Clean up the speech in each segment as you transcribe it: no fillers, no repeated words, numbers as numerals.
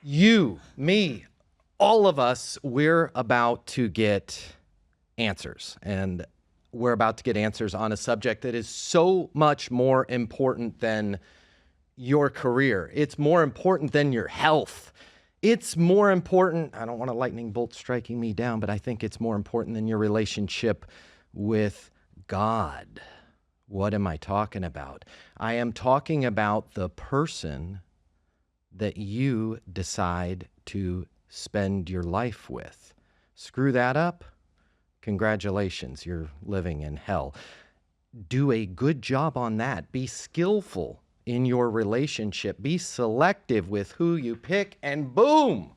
You, me, all of us, we're about to get answers. And we're about to get answers on a subject that is so much more important than your career. It's more important than your health. It's more important. I don't want a lightning bolt striking me down, but I think it's more important than your relationship with God. What am I talking about? I am talking about the person that you decide to spend your life with. Screw that up? Congratulations, you're living in hell. Do a good job on that. Be skillful in your relationship. Be selective with who you pick, and boom,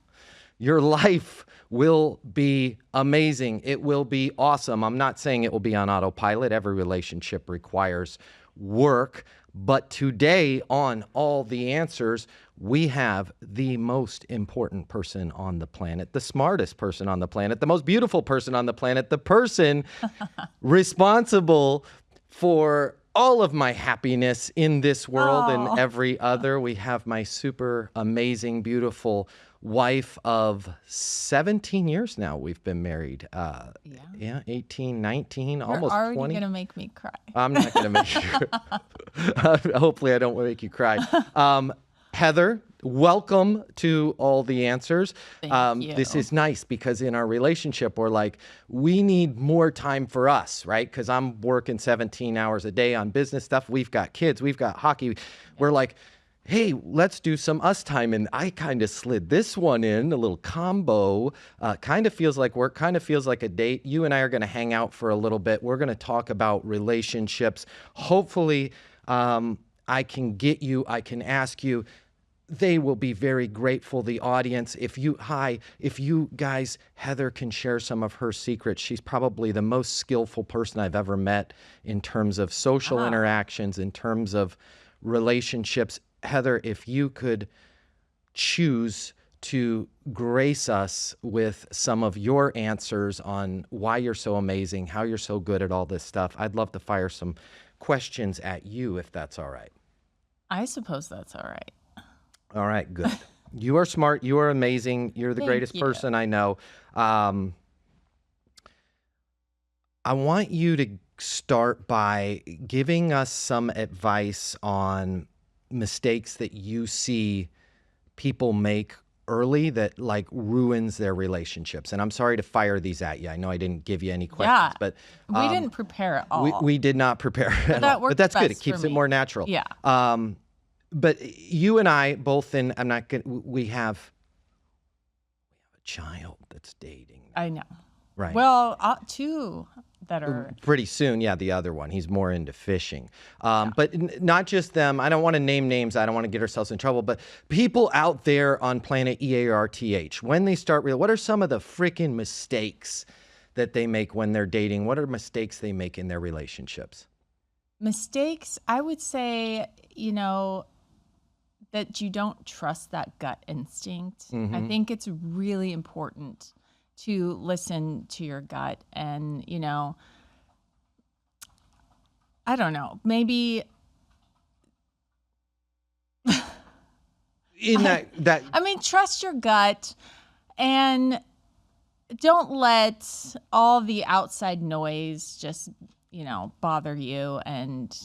your life will be amazing. It will be awesome. I'm not saying it will be on autopilot. Every relationship requires work. But today on All the Answers, we have the most important person on the planet, the smartest person on the planet, the most beautiful person on the planet, the person responsible for all of my happiness in this world and every other. We have my super amazing, beautiful wife of 17 years now. We've been married. Yeah, 18, 19, You're almost already 20. Gonna make me cry. I'm not going to make you. Hopefully I don't make you cry. Heather, welcome to All the Answers. Thank you. This is nice because in our relationship, we're like, we need more time for us, right? Because I'm working 17 hours a day on business stuff. We've got kids. We've got hockey. We're like, hey, let's do some us time. And I kind of slid this one in, a little combo. Kind of feels like work, kind of feels like a date. You and I are going to hang out for a little bit. We're going to talk about relationships. Hopefully, I can get you, I can ask you. They will be very grateful, the audience. If you guys, Heather can share some of her secrets. She's probably the most skillful person I've ever met in terms of social interactions, in terms of relationships. Heather, if you could choose to grace us with some of your answers on why you're so amazing, how you're so good at all this stuff, I'd love to fire some questions at you, if that's all right. I suppose that's all right. All right, good. You are smart. You are amazing. You're the Thank greatest you. person I know. I want you to start by giving us some advice on mistakes that you see people make early that like ruins their relationships. And I'm sorry to fire these at you. I know I didn't give you any questions, but we didn't prepare at all. we did not prepare at that all. works But that's good. It best keeps for it me. more natural. Yeah. But you and I both we have a child that's dating. I know. Right. Well, two that are. Pretty soon, yeah, the other one. He's more into fishing. But not just them. I don't want to name names. I don't want to get ourselves in trouble. But people out there on planet EARTH, when they start what are some of the freaking mistakes that they make when they're dating? What are mistakes they make in their relationships? Mistakes, I would say, that you don't trust that gut instinct. Mm-hmm. I think it's really important to listen to your gut and, I don't know, maybe in that I mean, trust your gut and don't let all the outside noise just, bother you. And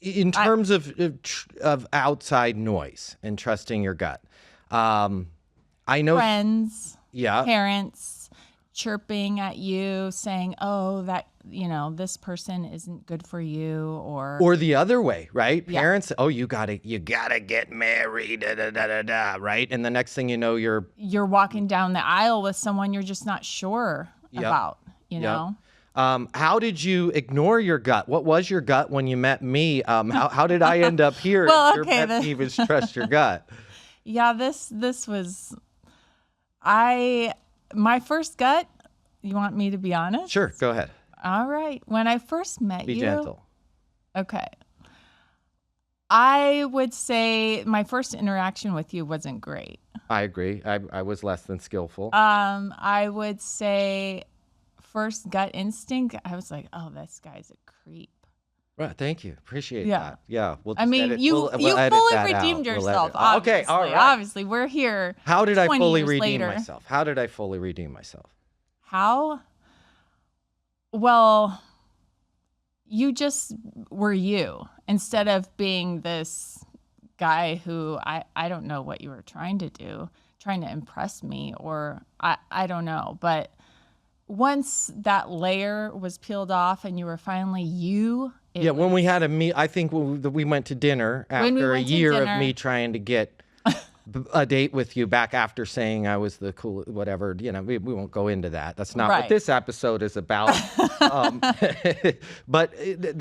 in terms of outside noise and trusting your gut, I know friends, yeah, parents chirping at you saying, oh, that, this person isn't good for you, or the other way, right? Yeah. Parents, oh, you gotta get married, right? And the next thing you know, you're walking down the aisle with someone you're just not sure Yep. about, know? How did you ignore your gut? What was your gut when you met me? How did I end up here? Well, If your okay, pet peeve is trust your gut. Yeah, this was my first gut. You want me to be honest? Sure, go ahead. All right. When I first met Be you. gentle. Okay. I would say my first interaction with you wasn't great. I agree. I was less than skillful. I would say first gut instinct, I was like, oh, this guy's a creep. Right, thank you. Appreciate Yeah. that. Yeah, we'll I just mean, edit. you We'll you edit fully that out. redeemed We'll yourself. edit. Okay, all Obviously, right. obviously, we're here. How did I 20 fully years redeem later. myself? How did I fully redeem myself? How? Well, you just were you instead of being this guy who I don't know what you were trying to do, trying to impress me, or I don't know. But once that layer was peeled off and you were finally you, Yeah, when we had a meet, I think we went to dinner When we after a went to year of dinner. me trying to get a date with you back after saying I was the cool, whatever, we won't go into that. That's not what Right. this episode is about. um, but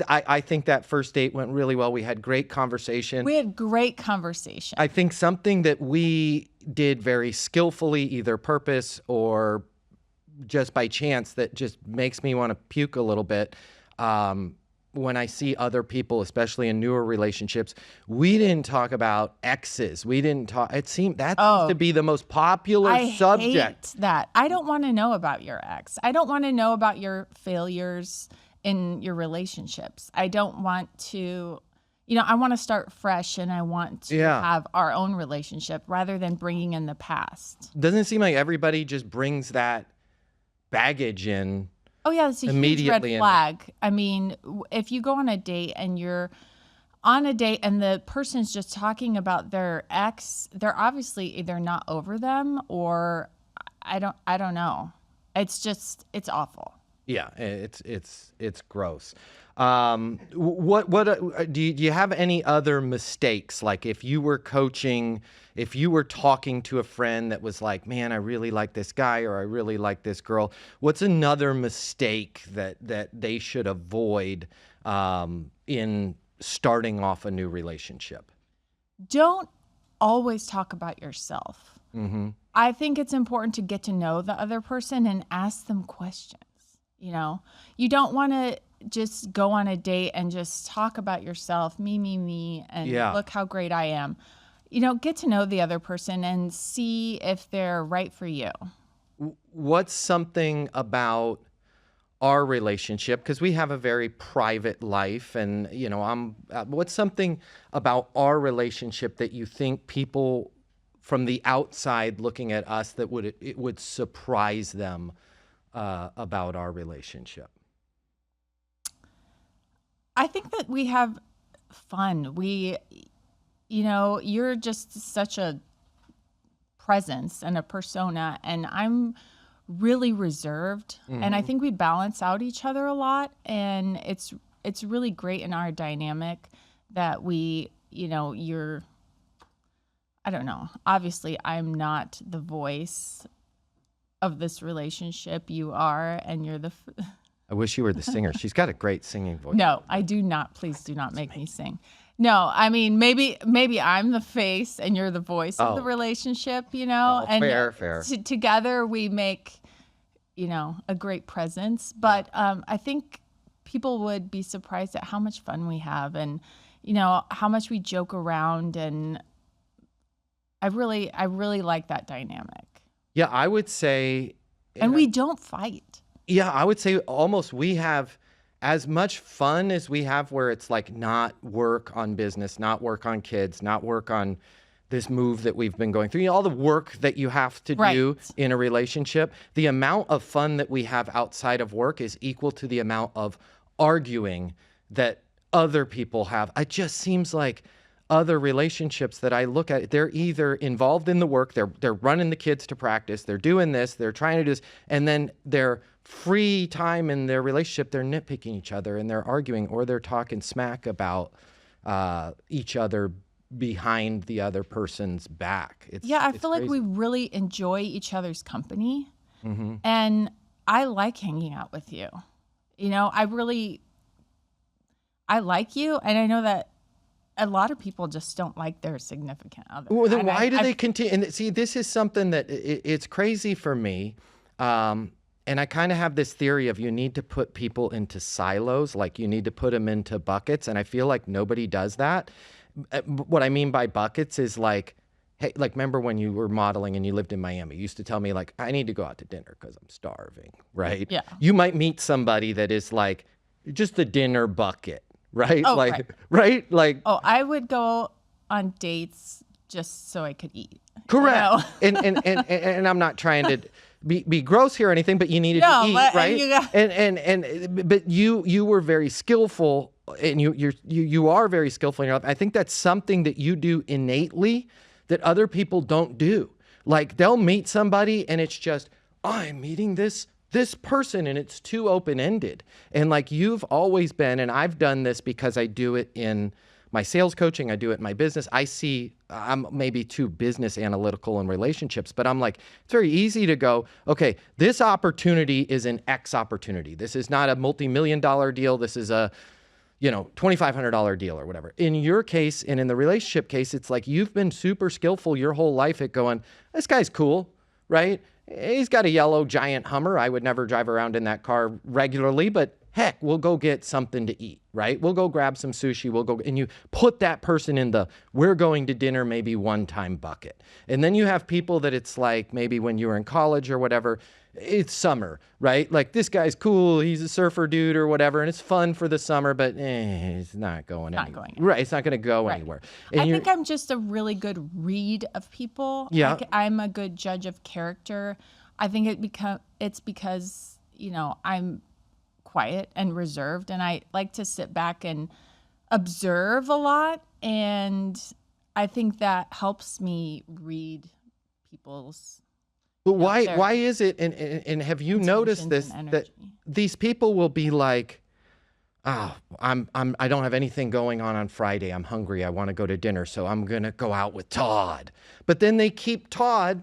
I think that first date went really well. We had great conversation. we had great conversation. I think something that we did very skillfully, either purpose or just by chance, that just makes me want to puke a little bit. When I see other people, especially in newer relationships, we didn't talk about exes. We didn't talk. It seemed that seems to be the most popular I subject. hate that. I don't want to know about your ex. I don't want to know about your failures in your relationships. I don't want to, I want to start fresh and I want to Yeah. have our own relationship rather than bringing in the past. Doesn't it seem like everybody just brings that baggage in? Oh, yeah, it's a huge red Immediately in- flag. I mean, if you go on a date and you're on a date and the person's just talking about their ex, they're obviously either not over them or I don't know. It's awful. Yeah, it's gross. Do you have any other mistakes? Like if you were coaching, if you were talking to a friend that was like, man, I really like this guy or I really like this girl, what's another mistake that they should avoid in starting off a new relationship? Don't always talk about yourself. Mm-hmm. I think it's important to get to know the other person and ask them questions. You don't want to just go on a date and just talk about yourself, me, and Yeah. look how great I am. Get to know the other person and see if they're right for you. What's something about our relationship, because we have a very private life, and what's something about our relationship that you think people from the outside looking at us that it would surprise them about our relationship? I think that we have fun. You're just such a presence and a persona, and I'm really reserved. And I think we balance out each other a lot, and it's really great in our dynamic that I don't know. Obviously, I'm not the voice of this relationship. You are, and you're the I wish you were the singer. She's got a great singing voice. No, I do not. Please do not make me sing. No, I mean maybe I'm the face and you're the voice of the relationship, and fair. Together we make, a great presence. But I think people would be surprised at how much fun we have and, how much we joke around, and I really like that dynamic. Yeah, I would say. And we don't fight. Yeah, I would say almost we have as much fun as we have where it's like not work on business, not work on kids, not work on this move that we've been going through. All the work that you have to do in a relationship, the amount of fun that we have outside of work is equal to the amount of arguing that other people have. It just seems like other relationships that I look at, they're either involved in the work, they're running the kids to practice, they're doing this, they're trying to do this, and then their free time in their relationship, they're nitpicking each other and they're arguing or they're talking smack about each other behind the other person's back. I it's feel like crazy. we really enjoy each other's company, Mm-hmm. and I like hanging out with you. I like you, and I know that a lot of people just don't like their significant other. Well, then And why do they continue? And see, this is something that it's crazy for me. And I kind of have this theory of you need to put people into silos, like you need to put them into buckets. And I feel like nobody does that. What I mean by buckets is like, hey, like remember when you were modeling and you lived in Miami, you used to tell me like, I need to go out to dinner because I'm starving, right? Yeah. You might meet somebody that is like just the dinner bucket, right? Oh, Like, right. right? Like, Oh, I would go on dates just so I could eat. correct. You know? And I'm not trying to be gross here or anything, but you needed to No, eat, but right? you got, But you were very skillful, and you are very skillful in your life. I think that's something that you do innately that other people don't do. Like, they'll meet somebody and it's just, I'm meeting this person, and it's too open-ended. And like, you've always been, and I've done this because I do it in my sales coaching, I do it in my business. I'm maybe too business analytical in relationships, but I'm like, it's very easy to go, okay, this opportunity is an X opportunity. This is not a multi-million-dollar deal. This is a, $2,500 deal or whatever. In your case, and in the relationship case, it's like, you've been super skillful your whole life at going, this guy's cool, right? He's got a yellow giant Hummer. I would never drive around in that car regularly, but heck, we'll go get something to eat, right? We'll go grab some sushi. And you put that person in the, we're going to dinner maybe one time bucket. And then you have people that it's like, maybe when you were in college or whatever, it's summer, right? Like, this guy's cool. He's a surfer dude or whatever. And it's fun for the summer, but it's not going anywhere. Right. It's not going to go anywhere. And I think I'm just a really good read of people. Yeah. I'm a good judge of character. I think it's because, I'm quiet and reserved, and I like to sit back and observe a lot, and I think that helps me read people's. But why is it, and have you noticed this, that these people will be like, I don't have anything going on Friday. I'm hungry. I want to go to dinner, so I'm going to go out with Todd. But then they keep Todd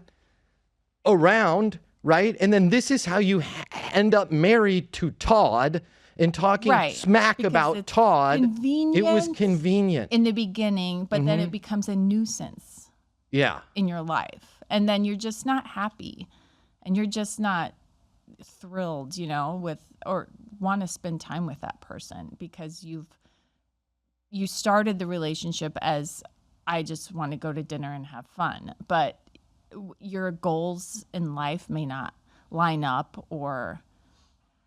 around, right? And then this is how you end up married to Todd and talking smack because about it's Todd. convenient It was convenient in the beginning, but then it becomes a nuisance in your life. And then you're just not happy, and you're just not thrilled, with, or want to spend time with that person, because you started the relationship as, I just want to go to dinner and have fun, but your goals in life may not line up. Or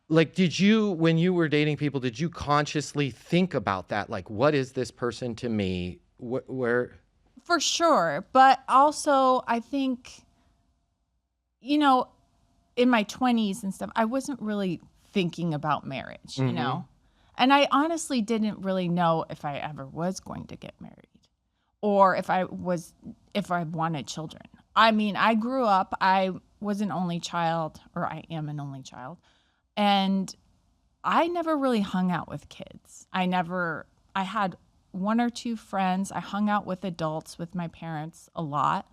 like, when you were dating people, did you consciously think about that? Like, what is this person to me? Where? For sure. But also, I think, in my 20s and stuff, I wasn't really thinking about marriage, and I honestly didn't really know if I ever was going to get married, or if I wanted children. I mean, I grew up, I was an only child, or I am an only child, and I never really hung out with kids. I had one or two friends. I hung out with adults, with my parents a lot.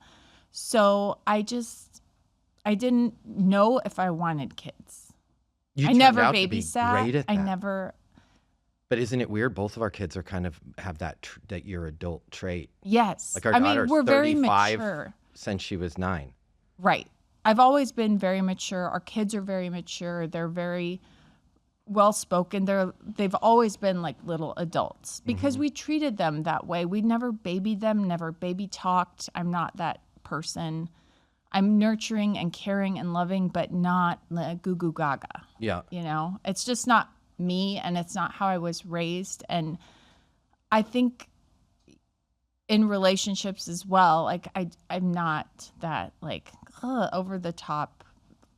So I didn't know if I wanted kids. I never babysat. I never. But isn't it weird? Both of our kids are kind of have that your adult trait. Yes. Like, our daughter's we're 35 very mature. Since she was 9. Right. I've always been very mature. Our kids are very mature. They're very well-spoken. They've always been like little adults because we treated them that way. We never babied them, never baby talked. I'm not that person. I'm nurturing and caring and loving, but not goo goo gaga. Yeah. It's just not me, and it's not how I was raised. And I think in relationships as well, like, I'm not that like over the top,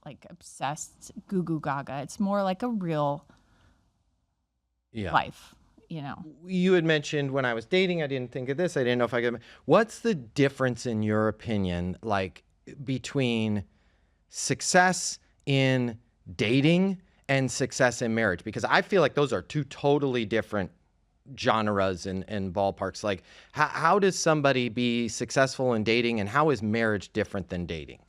like, obsessed goo goo gaga. It's more like a real life, You had mentioned, when I was dating, I didn't think of this. I didn't know if I could. What's the difference, in your opinion, like, between success in dating and success in marriage? Because I feel like those are two totally different genres and ballparks. Like, how does somebody be successful in dating, and how is marriage different than dating?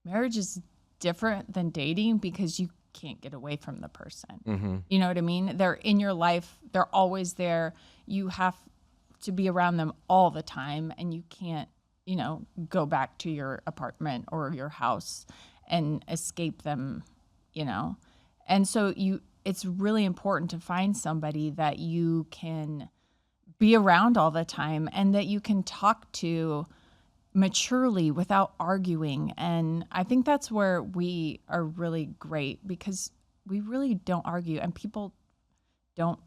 Marriage is different than dating because you can't get away from the person. Mm-hmm. You know what I mean? They're in your life. They're always there. You have to be around them all the time, and you can't, go back to your apartment or your house and escape them, And so it's really important to find somebody that you can be around all the time and that you can talk to maturely without arguing. And I think that's where we are really great, because we really don't argue, and people don't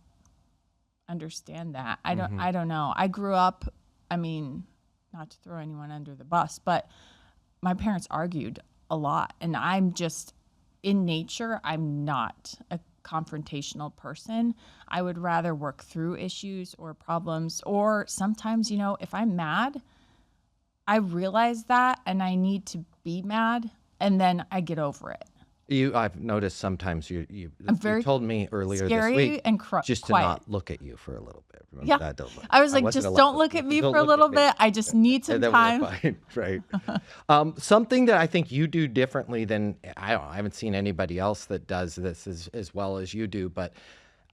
understand that. I don't know. I grew up, I mean, not to throw anyone under the bus, but my parents argued a lot, and I'm just in nature, I'm not a confrontational person. I would rather work through issues or problems, or sometimes, if I'm mad, I realize that and I need to be mad, and then I get over it. I've noticed sometimes you very told me earlier scary this week and just to quiet. not look at you for a little bit. Remember Yeah. that? Don't look. I was like, wasn't just allowed don't to- look at me don't for a look little at me. bit. I just need some And then time. we're fine, right? Something that I think you do differently than I haven't seen anybody else that does this as well as you do. But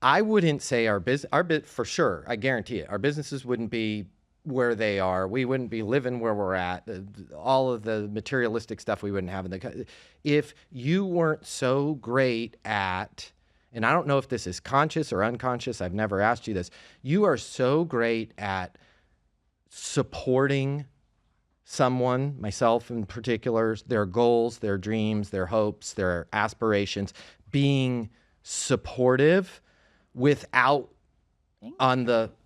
I wouldn't say our business for sure. I guarantee it. Our businesses wouldn't be where they are. We wouldn't be living where we're at. All of the materialistic stuff we wouldn't have if you weren't so great at. And I don't know if this is conscious or unconscious. I've never asked you this. You are so great at supporting someone, myself in particular, their goals, their dreams, their hopes, their aspirations, being supportive without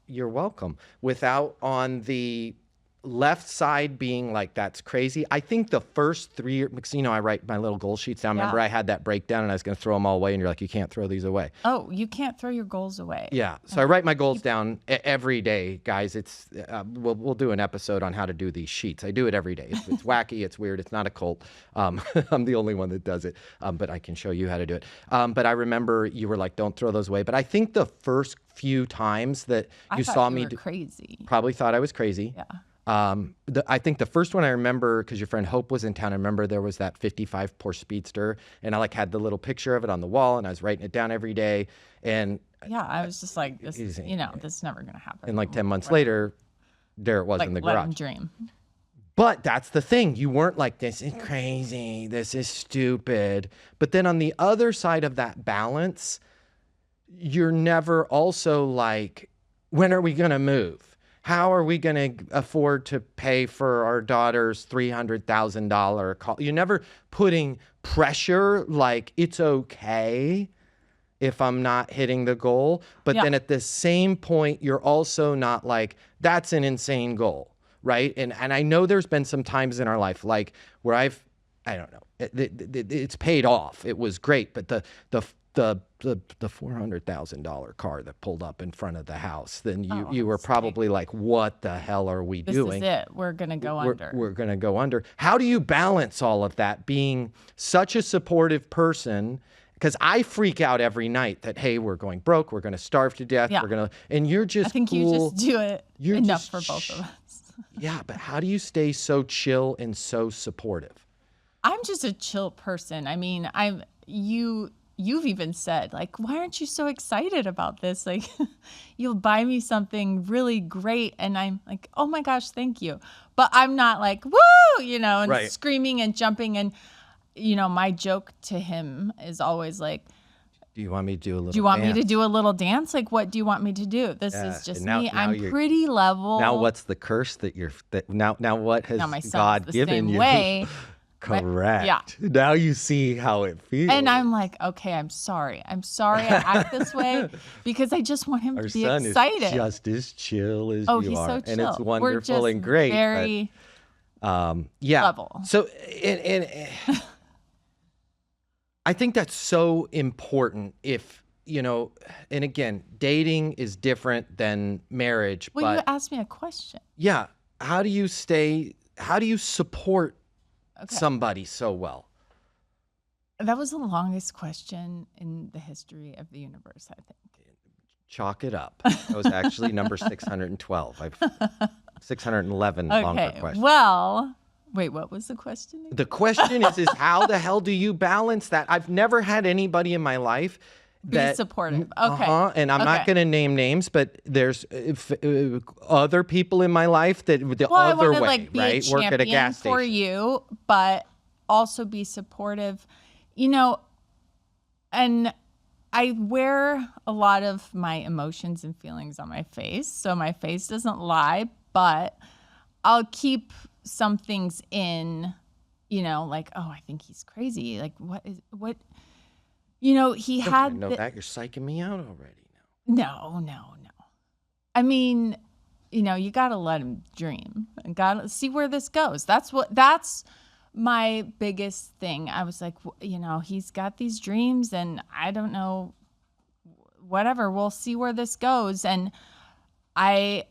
you're welcome, without on the left side being like, that's crazy. I think the first 3, because I write my little goal sheets down. Remember I had that breakdown and I was going to throw them all away and you're like, you can't throw these away. Oh, you can't throw your goals away. Yeah. So I write my goals down every day, guys. It's we'll do an episode on how to do these sheets. I do it every day. It's wacky. It's weird. It's not a cult. I'm the only one that does it, but I can show you how to do it. But I remember you were like, don't throw those away. But I think the first few times that you saw me crazy. Probably thought I was crazy. Yeah. I think the first one I remember, because your friend Hope was in town, I remember there was that 55 Porsche Speedster, and I had the little picture of it on the wall, and I was writing it down every day. And yeah, I was just like, this is never going to happen. And 10 months later, there it was in the let garage. him dream. But that's the thing. You weren't like, this is crazy, this is stupid. But then on the other side of that balance, you're never also like, when are we going to move? How are we going to afford to pay for our daughter's $300,000 call? You're never putting pressure like it's okay if I'm not hitting the goal. But then at the same point, you're also not like, that's an insane goal, right? And I know there's been some times in our life like where I don't know, it's paid off. It was great, but the $400,000 car that pulled up in front of the house, then you were probably like, what the hell are we doing? This is it. We're going to go under. We're going to go under. How do you balance all of that, being such a supportive person? Because I freak out every night that, hey, we're going broke, we're going to starve to death, Yeah. we're going to, and you're just I think cool. you just do it You're enough just for both of us. Yeah, but how do you stay so chill and so supportive? I'm just a chill person. I mean, you've even said, like, why aren't you so excited about this? Like, you'll buy me something really great. And I'm like, oh my gosh, thank you. But I'm not like, woo, and Right. screaming and jumping. And, my joke to him is always like, Do you want me to do a little do you want dance? me to do a little dance? Like, what do you want me to do? This Yeah, is just and now me. I'm you're- pretty level. Now what's the curse that now what has Now my son's God the given same you? way. Correct. Yeah. Now you see how it feels. And I'm like, okay, I'm sorry. I act this way because I just want him Our to be son excited. is just as chill as Oh, you he's are. so chill. And it's We're wonderful just and great. Very Yeah. level. So and I think that's so important if, and again, dating is different than marriage. Well, you but asked me a question. yeah, how do you support Okay. somebody so well? That was the longest question in the history of the universe, I think. Chalk it up. That was actually number 612. I've 611 longer Okay. questions. Well, wait, what was the question again? The question is how the hell do you balance that? I've never had anybody in my life Be supportive. Okay. And I'm not Okay. going to name names, but there's other people in my life that the Well, I other want to way, be right? a Work at a champion gas for station. you, but also be supportive. And I wear a lot of my emotions and feelings on my face, so my face doesn't lie, but I'll keep some things in, like, oh, I think he's crazy. Like, he I had know that you're psyching me out already now. no. I mean, you got to let him dream and got to see where this goes. That's my biggest thing. I was like, he's got these dreams and I don't know, whatever, we'll see where this goes. And I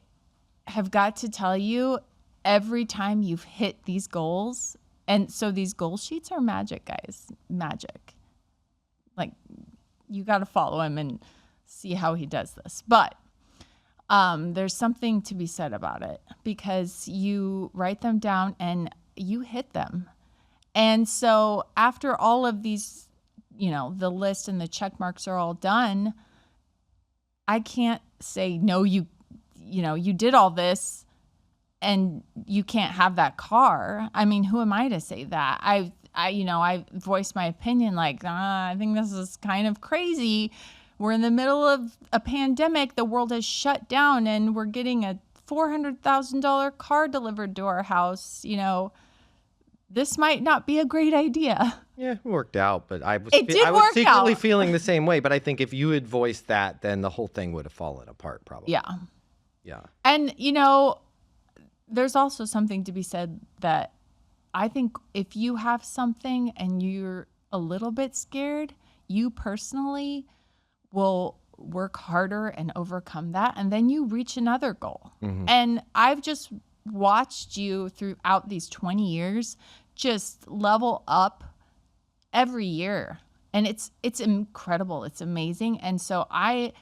have got to tell you, every time you've hit these goals, and so these goal sheets are magic, guys, magic. Like, you got to follow him and see how he does this. But there's something to be said about it because you write them down and you hit them. And so after all of these, the list and the check marks are all done, I can't say, no, you did all this and you can't have that car. I mean, who am I to say that? I voiced my opinion like, I think this is kind of crazy. We're in the middle of a pandemic. The world has shut down and we're getting a $400,000 car delivered to our house. This might not be a great idea. Yeah, it worked out, but I was secretly feeling the same way. But I think if you had voiced that, then the whole thing would have fallen apart probably. Yeah. Yeah. And, there's also something to be said that I think if you have something and you're a little bit scared, you personally will work harder and overcome that. And then you reach another goal. Mm-hmm. And I've just watched you throughout these 20 years just level up every year. And it's incredible. It's amazing. And so I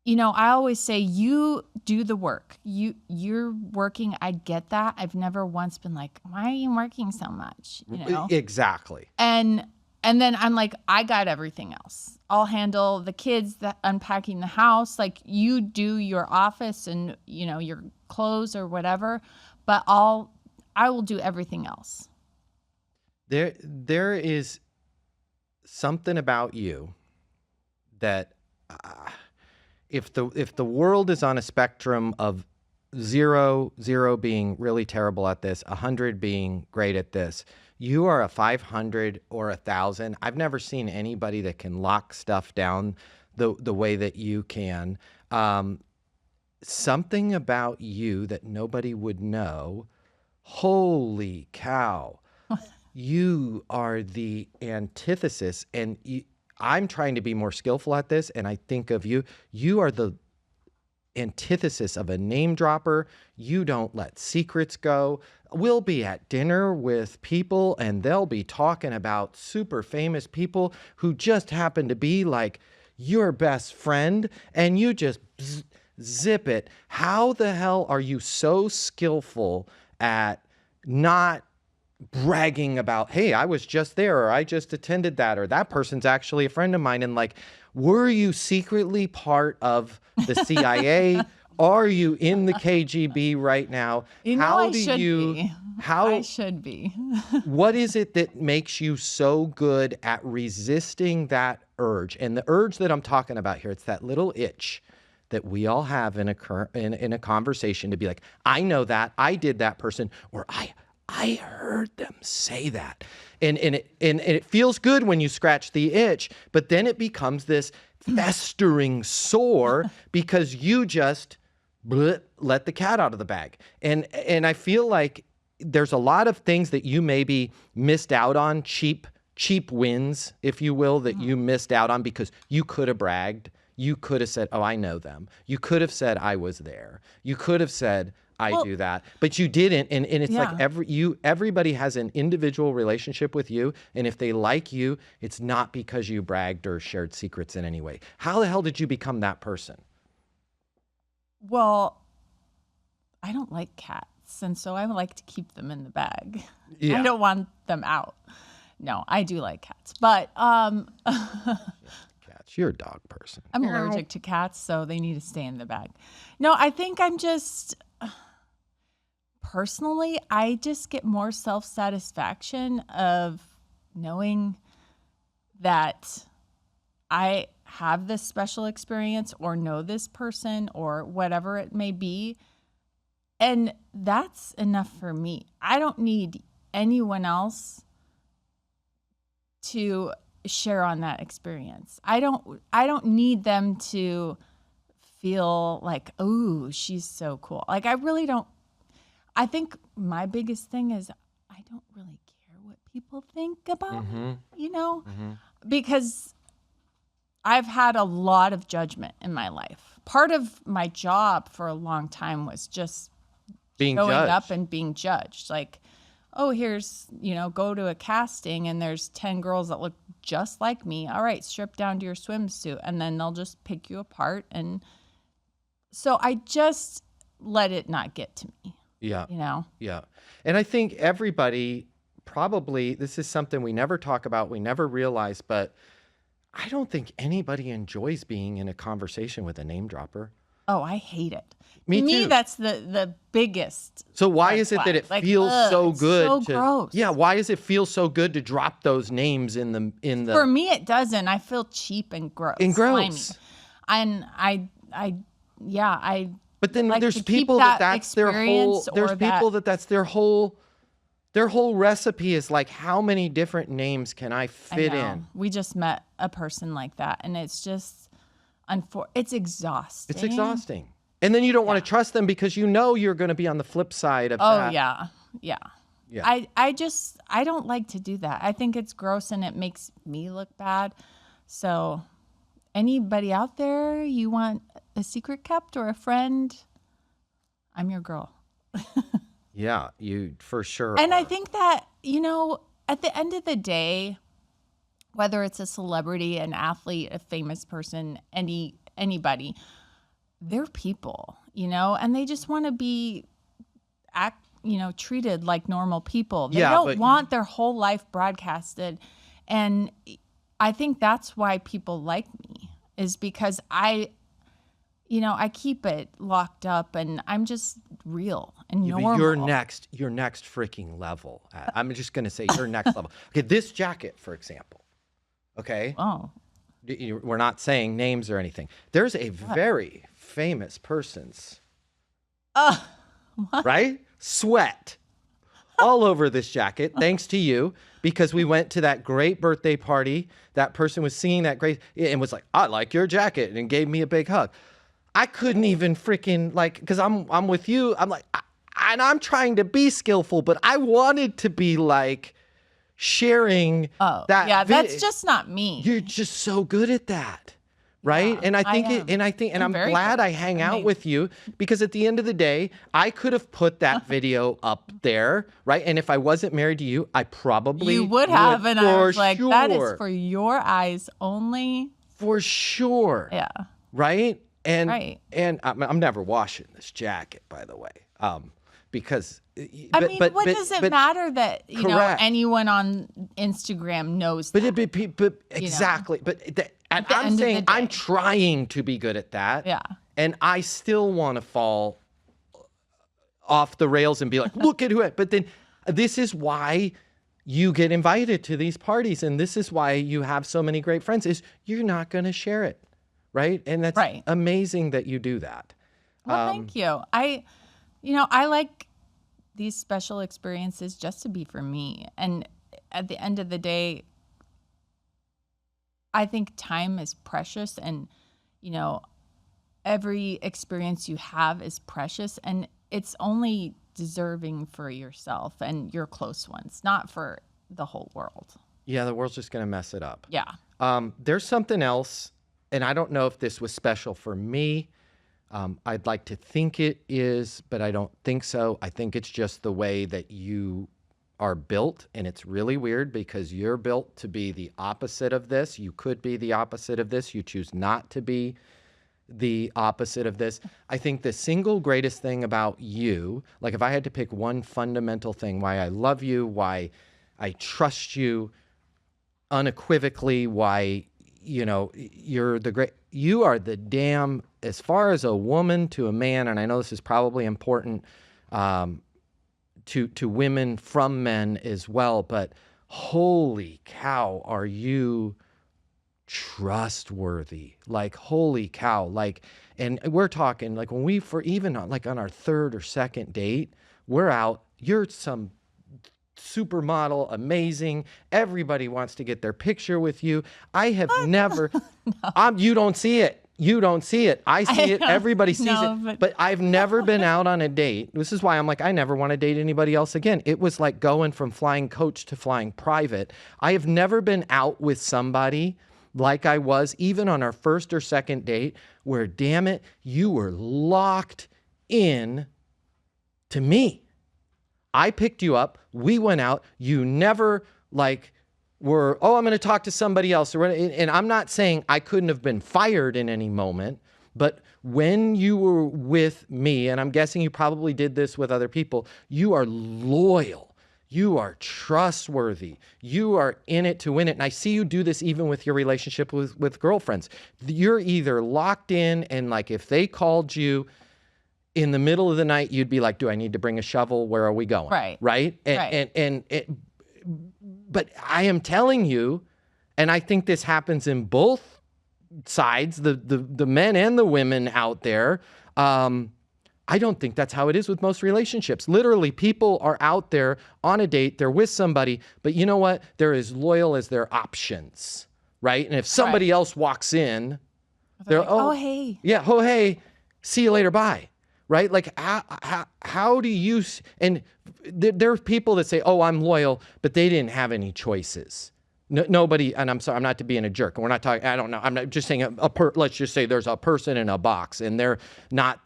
always say you do the work. You're working. I get that. I've never once been like, why are you working so much? Exactly. And then I'm like, I got everything else. I'll handle the kids, unpacking the house. Like you do your office and, your clothes or whatever, but I will do everything else. There is something about you that if the world is on a spectrum of 0 being really terrible at this, 100 being great at this, you are a 500 or 1,000. I've never seen anybody that can lock stuff down the way that you can. Something about you that nobody would know. Holy cow. You are the antithesis. And I'm trying to be more skillful at this. And I think of you. You are the antithesis of a name dropper. You don't let secrets go. We'll be at dinner with people and they'll be talking about super famous people who just happen to be like your best friend and you just zip it. How the hell are you so skillful at not bragging about, hey, I was just there or I just attended that or that person's actually a friend of mine? And like, were you secretly part of the CIA? Are you in the KGB right now? I should be. What is it that makes you so good at resisting that urge? And the urge that I'm talking about here, it's that little itch that we all have in a conversation to be like, I know that, I did that person, or I heard them say that. And it feels good when you scratch the itch, but then it becomes this festering sore because you just let the cat out of the bag. And I feel like there's a lot of things that you maybe missed out on, cheap wins, if you will, that you missed out on because you could have bragged. You could have said, oh, I know them. You could have said, I was there. You could have said, I do that, but you didn't. And it's like everybody has an individual relationship with you. And if they like you, it's not because you bragged or shared secrets in any way. How the hell did you become that person? Well, I don't like cats. And so I like to keep them in the bag. Yeah. I don't want them out. No, I do like cats, but, cats, you're a dog person. I'm allergic to cats, so they need to stay in the bag. No, I think I'm just, personally, I just get more self-satisfaction of knowing that I have this special experience or know this person or whatever it may be. And that's enough for me. I don't need anyone else to share on that experience. I don't need them to feel like, oh, she's so cool. Like, I really don't. I think my biggest thing is I don't really care what people think about me, because I've had a lot of judgment in my life. Part of my job for a long time was just Being showing judged. up and being judged. Like, oh, here's, go to a casting and there's 10 girls that look just like me. All right, strip down to your swimsuit. And then they'll just pick you apart. And so I just let it not get to me, Yeah. you know? Yeah. And I think everybody probably, this is something we never talk about, we never realize, but I don't think anybody enjoys being in a conversation with a name dropper. Oh, I hate it. Me to me, too. that's the biggest. So why red is it that flag. it Like, feels so it's good so to gross. Yeah, why does it feel so good to drop those names in the For me, it doesn't. I feel cheap and gross. And slimy. gross. And I But then like there's to keep people that that's their whole experience there's or people that's their whole recipe is like, how many different names can I I fit know. in? We just met a person like that, and it's just, it's exhausting. It's exhausting. And then you don't want to trust them because you know you're going to be on the flip side of Oh that. yeah. Yeah. I don't like to do that. I think it's gross and it makes me look bad. So, anybody out there, you want a secret kept or a friend? I'm your girl. Yeah, you for sure. And are. I think that, at the end of the day, whether it's a celebrity, an athlete, a famous person, anybody, they're people, and they just want to be treated like normal people. They Yeah, don't but- want their whole life broadcasted. And I think that's why people like me, is because I keep it locked up and I'm just real and Yeah, but normal. Your next freaking level. I'm just going to say your next level. Okay, this jacket, for example. Okay, Oh, we're not saying names or anything. There's a very famous person's right sweat all over this jacket, thanks to you, because we went to that great birthday party. That person was singing that great and was like, "I like your jacket," and gave me a big hug. I couldn't even freaking because I'm with you. I'm like, and I'm trying to be skillful, but I wanted to be like sharing oh, that. yeah, that's just not me. You're just so good at that, right? Yeah, and I I think am. and I'm very glad good. I hang out with you, because at the end of the day, I could have put that video up there, right? And if I wasn't married to you, I probably You would have, and I for was like, that is sure. for your eyes only. For sure. Yeah. Right? And Right. and I'm never washing this jacket, by the way, because What does it matter that Correct. anyone on Instagram knows that? But exactly. But and the I'm end of the saying I'm day. trying to be good at that. Yeah. And I still want to fall off the rails and be like, look at who. But then this is why you get invited to these parties, and this is why you have so many great friends. Is you're not going to share it, right? And that's Right. amazing that you do that. Well, thank you. I like these special experiences just to be for me. And at the end of the day, I think time is precious, and, every experience you have is precious, and it's only deserving for yourself and your close ones, not for the whole world. Yeah, the world's just going to mess it up. Yeah. There's something else, and I don't know if this was special for me. I'd like to think it is, but I don't think so. I think it's just the way that you are built, and it's really weird because you're built to be the opposite of this. You could be the opposite of this. You choose not to be the opposite of this. I think the single greatest thing about you, like if I had to pick one fundamental thing, why I love you, why I trust you unequivocally, why you are the damn, as far as a woman to a man, and I know this is probably important to women from men as well, but holy cow, are you trustworthy? Like, holy cow. Like, and we're talking like when even like on our third or second date, we're out, you're some supermodel, amazing. Everybody wants to get their picture with you. I have never, you don't see it. You don't see it. I see it. Everybody sees know, it. But I've never been out on a date. This is why I'm like, I never want to date anybody else again. It was like going from flying coach to flying private. I have never been out with somebody like I was, even on our first or second date, where, damn it, you were locked in to me. I picked you up. We went out. You never were, oh, I'm going to talk to somebody else. And I'm not saying I couldn't have been fired in any moment, but when you were with me, and I'm guessing you probably did this with other people, you are loyal. You are trustworthy. You are in it to win it. And I see you do this even with your relationship with girlfriends. You're either locked in and like if they called you in the middle of the night, you'd be like, do I need to bring a shovel? Where are we going? Right. Right? And but I am telling you, and I think this happens in both sides, the men and the women out there. I don't think that's how it is with most relationships. Literally, people are out there on a date, they're with somebody, but you know what? They're as loyal as their options, right? And if somebody else walks in, they're like, oh, hey. Yeah, oh, hey, see you later, bye. Right? Like, how do you, and there's people that say, oh, I'm loyal, but they didn't have any choices. Nobody, and I'm sorry, I'm not to being a jerk. We're not talking, I don't know. I'm not just saying let's just say there's a person in a box and they're not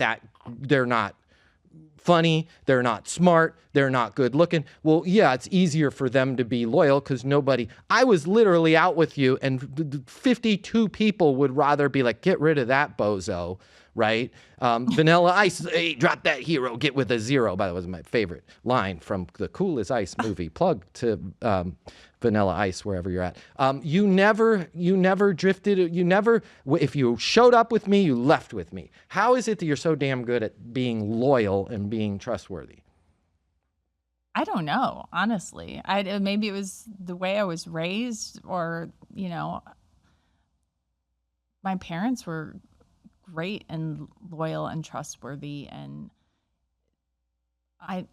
funny, they're not smart, they're not good looking. Well, yeah, it's easier for them to be loyal because I was literally out with you and 52 people would rather be like, get rid of that bozo, right? Vanilla Ice, hey, drop that hero, get with a zero. By the way, was my favorite line from the Cool as Ice movie. Plug to Vanilla Ice wherever you're at. You never drifted. If you showed up with me, you left with me. How is it that you're so damn good at being loyal and being trustworthy? I don't know, honestly. Maybe it was the way I was raised, or my parents were great and loyal and trustworthy, and I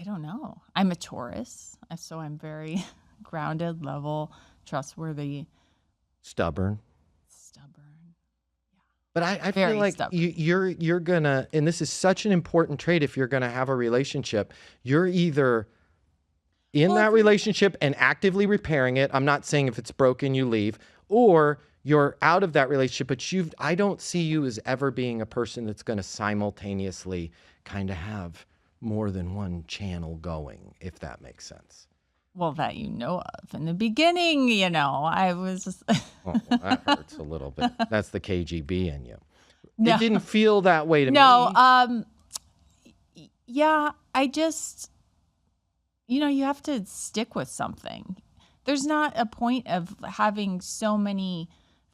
don't know. I'm a Taurus, so I'm very grounded, level, trustworthy, stubborn. But I Very feel like stubborn. you're gonna, and this is such an important trait if you're gonna have a relationship. You're either in that relationship and actively repairing it. I'm not saying if it's broken you leave, or you're out of that relationship. But I don't see you as ever being a person that's gonna simultaneously kind of have more than one channel going, if that makes sense. Well, that you know of. In the beginning, I was just... Oh, well, that hurts a little bit. That's the KGB in you. No. It didn't feel that way to me. No, yeah, I just, you have to stick with something. There's not a point of having so many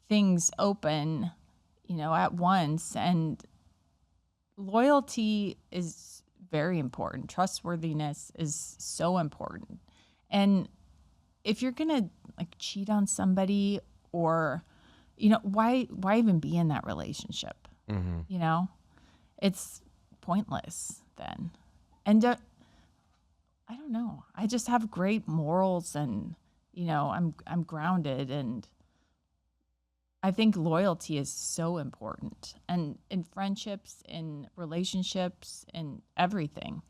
things open, at once. And loyalty is very important. Trustworthiness is so important. And if you're going to cheat on somebody, or, why even be in that relationship? Mm-hmm. It's pointless then. And I don't know. I just have great morals, and, I'm grounded, and I think loyalty is so important, and in friendships, in relationships, in everything.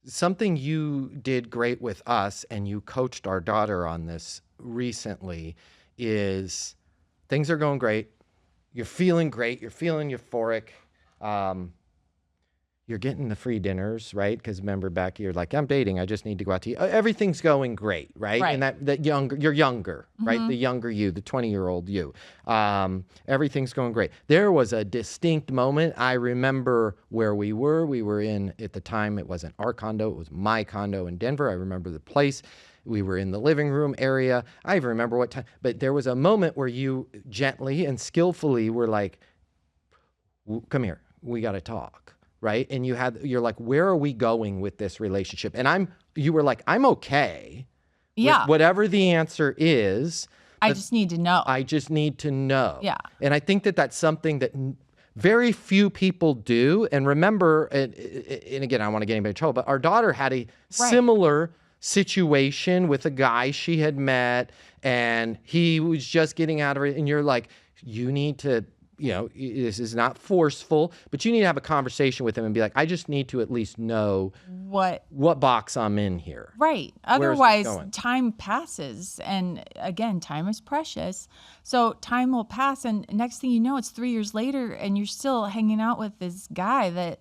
Something you did great with us, and you coached our daughter on this recently, is things are going great. You're feeling great. You're feeling euphoric. You're getting the free dinners, right? Because remember back, you're like, I'm dating. I just need to go out to eat. Everything's going great, right? And you're younger, right? The younger you, the 20-year-old you. Everything's going great. There was a distinct moment. I remember where we were. We were at the time, it wasn't our condo. It was my condo in Denver. I remember the place. We were in the living room area. I even remember what time. But there was a moment where you gently and skillfully were like, come here. We got to talk. Right. And you're like, where are we going with this relationship? And you were like, I'm okay. Yeah. With whatever the answer is. I just need to know. I just need to know. Yeah. And I think that's something that very few people do. And remember, and again, I don't want to get anybody in trouble, but our daughter had a similar situation with a guy she had met, and he was just getting out of it. And you're like, you need to this is not forceful, but you need to have a conversation with him and be like, I just need to at least know what box I'm in here. Right. Where's this Otherwise, going? time passes. And again, time is precious. So time will pass. And next thing you know, it's 3 years later and you're still hanging out with this guy that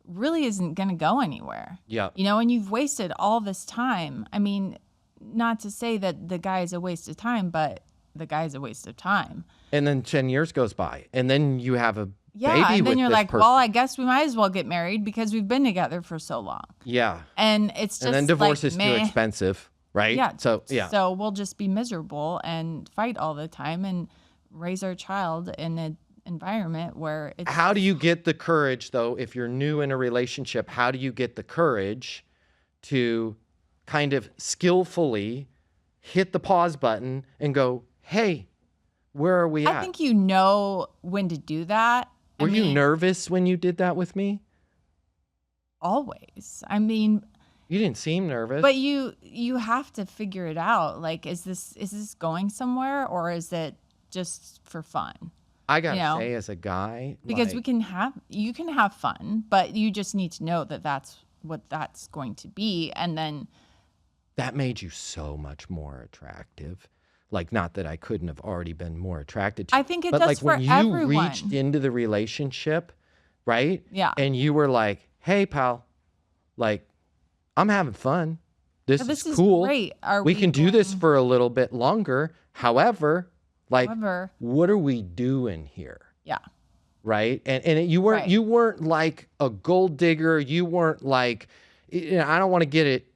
really isn't going to go anywhere. Yeah. And you've wasted all this time. I mean, not to say that the guy is a waste of time, but the guy is a waste of time. And then 10 years goes by and then you have a Yeah. baby And with then you're this like, person. well, I guess we might as well get married because we've been together for so long. Yeah. And it's just And then divorce like, is meh. too expensive, right? Yeah. So, yeah. So we'll just be miserable and fight all the time and raise our child in an environment where it's How do you get the courage, though, if you're new in a relationship? How do you get the courage to kind of skillfully hit the pause button and go, hey, where are we at? I think you know when to do that. Were you nervous when you did that with me? Always. I mean, You didn't seem nervous. but you have to figure it out. Like, is this going somewhere or is it just for fun? I gotta you know, say, as a guy, Because like, you can have fun, but you just need to know that that's what that's going to be. And then that made you so much more attractive. Like, not that I couldn't have already been more attracted to you. I think it but does like for when you everyone. reached into the relationship, right? Yeah. And you were like, hey, pal, like, I'm having fun. This this is is cool. great. Are we we can do this going- for a little bit longer. However, like, However. what are we doing here? Yeah. Right. And you Right. weren't like a gold digger. You weren't like, I don't want to get it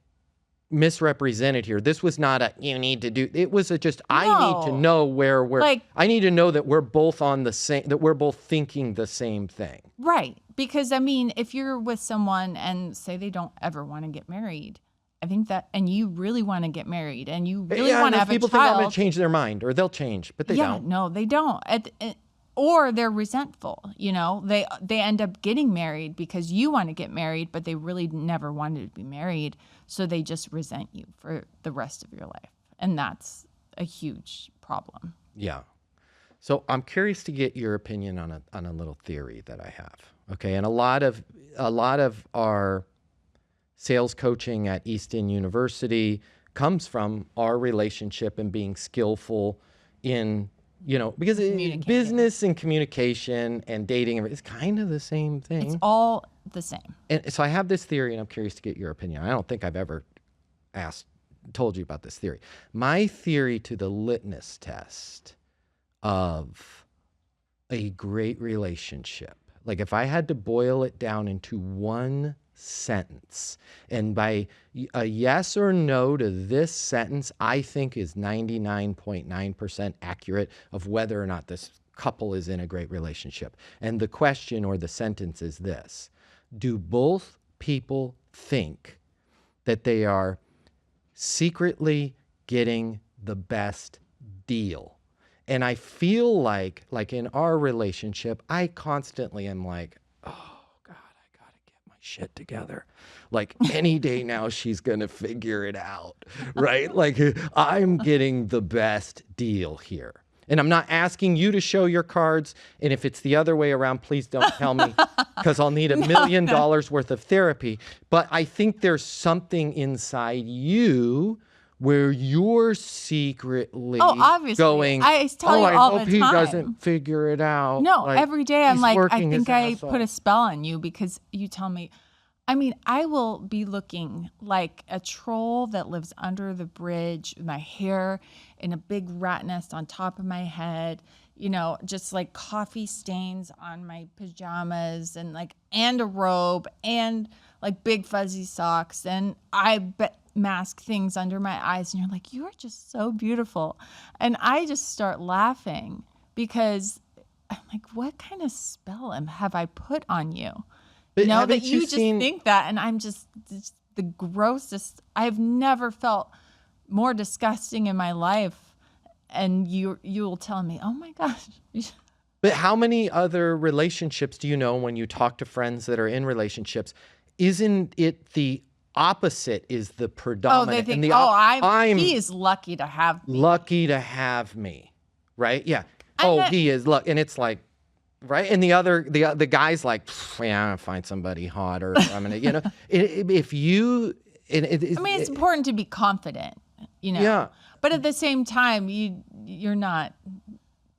misrepresented here. This was not a, you need to do, it was a just, I need to No. know where we're, Like- I need to know that we're both on the same, that we're both thinking the same thing. Right. Because I mean, if you're with someone and say they don't ever want to get married, I think that, and you really want to get married and you really Yeah, want and to have people a think I'm child. going to change their mind or they'll change, but they don't. No, they don't. Or they're resentful, they end up getting married because you want to get married, but they really never wanted to be married. So they just resent you for the rest of your life. And that's a huge problem. Yeah. So I'm curious to get your opinion on a little theory that I have. Okay. And a lot of our sales coaching at Easton University comes from our relationship and being skillful in, because business and communication and dating is kind of the same thing. It's all the same. And so I have this theory and I'm curious to get your opinion. I don't think I've ever told you about this theory. My theory to the litmus test of a great relationship, like if I had to boil it down into one sentence, and by a yes or no to this sentence, I think is 99.9% accurate of whether or not this couple is in a great relationship. And the question or the sentence is this: do both people think that they are secretly getting the best deal? And I feel like in our relationship, I constantly am like, oh God, I gotta get my shit together. Like any day now, she's gonna figure it out, right? Like I'm getting the best deal here. And I'm not asking you to show your cards. And if it's the other way around, please don't tell me, because I'll need $1 million worth of therapy. But I think there's something inside you where you're secretly obviously. going, I tell you I all hope the he time. doesn't figure it out. No, Like, every day I'm he's like, I working his think I ass put a off. spell on you because you tell me. I mean, I will be looking like a troll that lives under the bridge, with my hair in a big rat nest on top of my head, just like coffee stains on my pajamas and a robe and like big fuzzy socks. And mask things under my eyes. And you're like, you are just so beautiful. And I just start laughing because I'm like, what kind of spell have I put on you? But That haven't you just seen- think that, and I'm just the grossest. I've never felt more disgusting in my life, and you'll tell me, oh my gosh. But how many other relationships do you know when you talk to friends that are in relationships? Isn't it the opposite is the predominant? They and think, I'm he is lucky to have me. lucky to have me, right? Yeah. I'm Oh, not- he is lucky. And it's like, Right. And the guy's like, yeah, I'm gonna find somebody hot, or I'm gonna, if you, I mean, it's important to be confident, yeah. but at the same time, you're not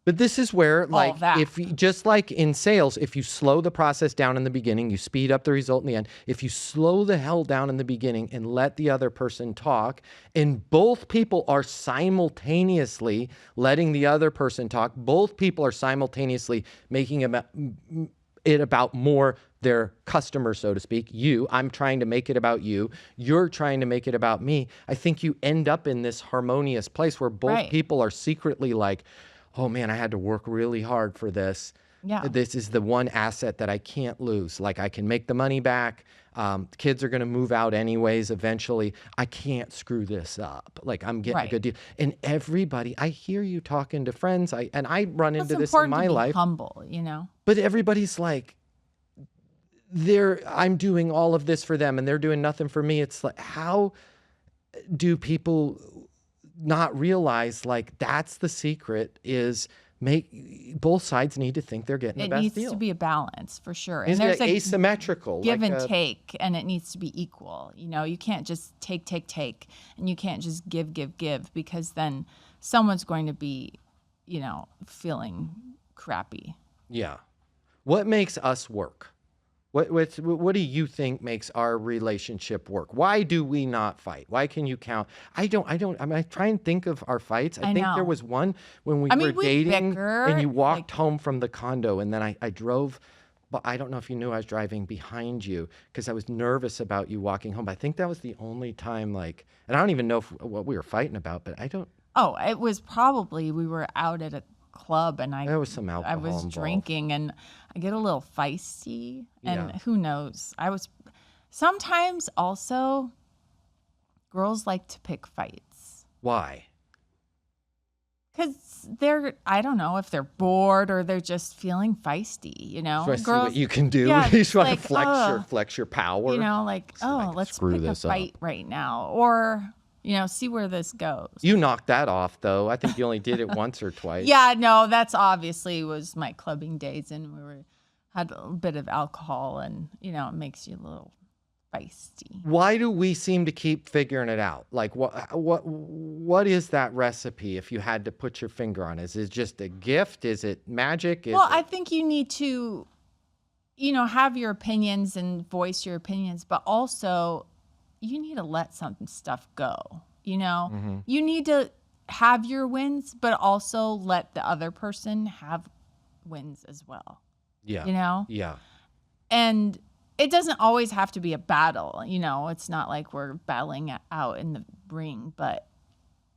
But this is where, like, that. just like in sales, if you slow the process down in the beginning, you speed up the result in the end. If you slow the hell down in the beginning and let the other person talk, and both people are simultaneously letting the other person talk, both people are simultaneously making it about more their customer, so to speak. I'm trying to make it about you. You're trying to make it about me. I think you end up in this harmonious place where both people are secretly like, oh man, I had to work really hard for this. Yeah. This is the one asset that I can't lose. Like, I can make the money back. Kids are going to move out anyways eventually. I can't screw this up. Like, I'm getting a good deal. And everybody, I hear you talking to friends. I run into this in my life. Humble, But everybody's like, I'm doing all of this for them and they're doing nothing for me. It's like, how do people not realize, like, that's the secret, is both sides need to think they're getting the best deal. It needs to be a balance, for sure. And there's asymmetrical. Give and take, and it needs to be equal. You can't just take, and you can't just give, because then someone's going to be, feeling crappy. Yeah. What makes us work? What do you think makes our relationship work? Why do we not fight? Why can you count? I try and think of our fights. I think there was one when we were dating and you walked home from the condo, and then I drove, but I don't know if you knew I was driving behind you because I was nervous about you walking home. But I think that was the only time, like, and I don't even know what we were fighting about, but I don't. Oh, it was probably, we were out at a club and there was some alcohol I was involved. Drinking, and I get a little feisty, and who knows, sometimes also girls like to pick fights. Why? Because I don't know if they're bored or they're just feeling feisty, Girls, see what you can do. You just want to flex your power. Let's pick a fight right now, or see where this goes. You knocked that off, though. I think you only did it once or twice. Yeah, no, that's obviously was my clubbing days, and had a bit of alcohol, and it makes you a little feisty. Why do we seem to keep figuring it out? Like, what is that recipe? If you had to put your finger on it, is it just a gift? Is it magic? I think you need to, have your opinions and voice your opinions, but also you need to let some stuff go. Mm-hmm. You need to have your wins, but also let the other person have wins as well. Yeah. Yeah. And it doesn't always have to be a battle. It's not like we're battling out in the ring, but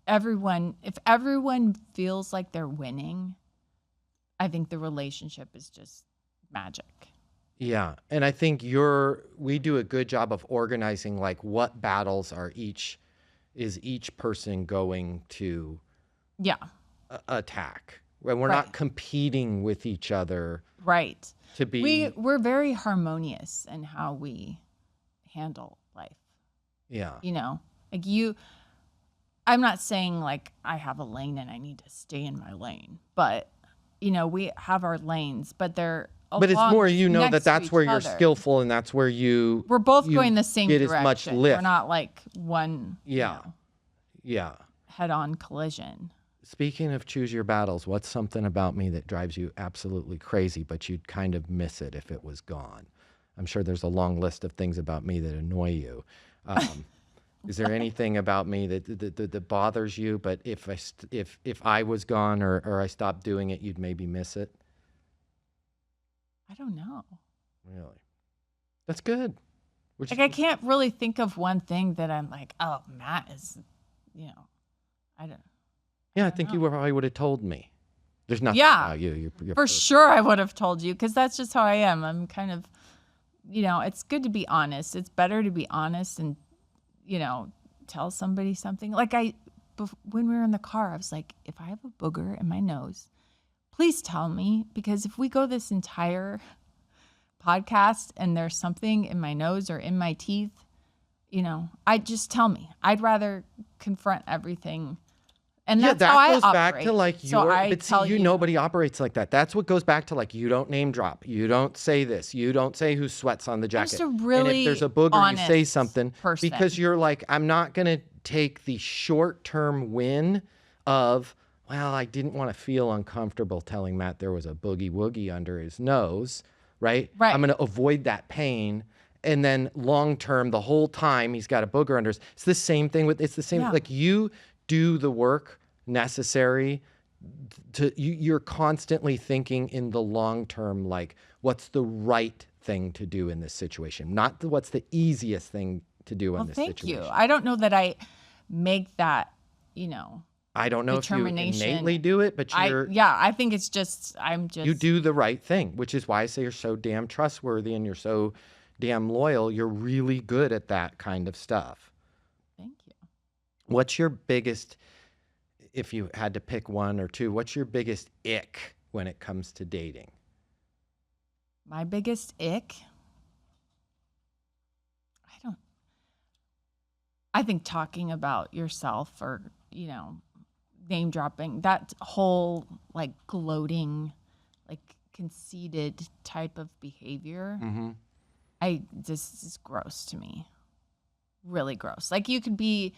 if everyone feels like they're winning, I think the relationship is just magic. Yeah. And I think we do a good job of organizing, like, what battles is each person going to attack. When we're not competing with each other. Right. To be. We're very harmonious in how we handle life. Yeah. I'm not saying like I have a lane and I need to stay in my lane, but we have our lanes, but they're But it's more, that's where you're skillful, and that's where we're both going the same direction. As much lift. We're not like one yeah head-on collision. Speaking of choose your battles, what's something about me that drives you absolutely crazy, but you'd kind of miss it if it was gone? I'm sure there's a long list of things about me that annoy you. Is there anything about me that bothers you, but if I was gone or I stopped doing it, you'd maybe miss it? I don't know. Really? That's good. I can't really think of one thing that I'm like, oh, Matt is, I don't. Yeah, I think you probably would have told me. There's nothing about you. You're for sure I would have told you, because that's just how I am. I'm kind of, it's good to be honest. It's better to be honest and, tell somebody something. Like when we were in the car, I was like, if I have a booger in my nose, please tell me, because if we go this entire podcast and there's something in my nose or in my teeth, just tell me. I'd rather confront everything. And Yeah, that's how I that goes back operate. to like So your, I but tell see, nobody operates like that. That's what goes back to like, you don't name drop. You don't say this. You don't say who sweats on the I'm jacket. just a And really if there's a booger, you say honest something person. because you're like, I'm not going to take the short-term win of, well, I didn't want to feel uncomfortable telling Matt there was a boogie woogie under his nose, right? Right. I'm going to avoid that pain. And then long term, the whole time he's got a booger under his. It's the same thing with, it's the same, Yeah. like you do the work necessary to, you're constantly thinking in the long term, like what's the right thing to do in this situation, not what's the easiest thing to do in this Thank situation. you. I don't know that I make that, I don't know if you determination. innately do it, but I think it's just, you do the right thing, which is why I say you're so damn trustworthy and you're so damn loyal. You're really good at that kind of stuff. Thank you. What's your biggest, if you had to pick one or two, what's your biggest ick when it comes to dating? My biggest ick? I think talking about yourself or, name dropping, that whole like gloating, like conceited type of behavior, this is gross to me. Really gross. Like you could be